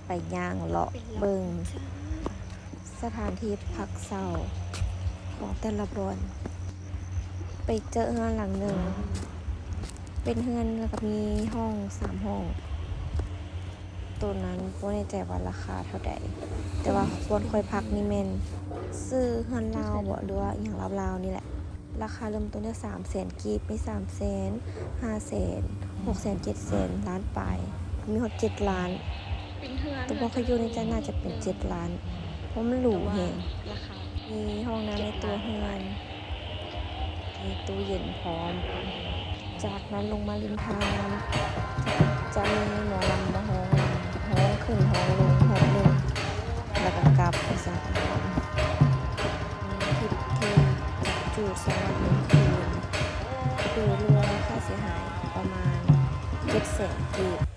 ไปย่างเลาะเบิงสถานที่พักเศร้าของแต่ละบอนไปเจอเฮือนหลังหนึ่งเป็นเฮือนแล้วก็มีห้อง3 ห้องตัวนั้นบ่แน่ใจว่าราคาเท่าใดแต่ว่าควรค่อยพักนี่แม่นซื้อเฮือนลาวบ่หรือว่าอหยังลาวๆนี่แหละราคาเริ่มต้นที่300,000กีบมี300,000 500,000 600,000 700,000ล้านปลายมีฮอด7ล้านแต่บ่เคยอยู่ในใจน่าจะเป็น7ล้านเพราะมันหรูแฮงมีห้องน้ำในตัวเฮือนมีตู้เย็นพร้อมจากนั้นลงมาริมทางน้ำจะมีหมอลำมาฮ้องขึ้นฮ้องลงฮ้องลงแล้วก็กลับไปซะทริปที่จับจูด2 วัน 1 คืนโดยรวมค่าเสียหายประมาณ700,000 กีบ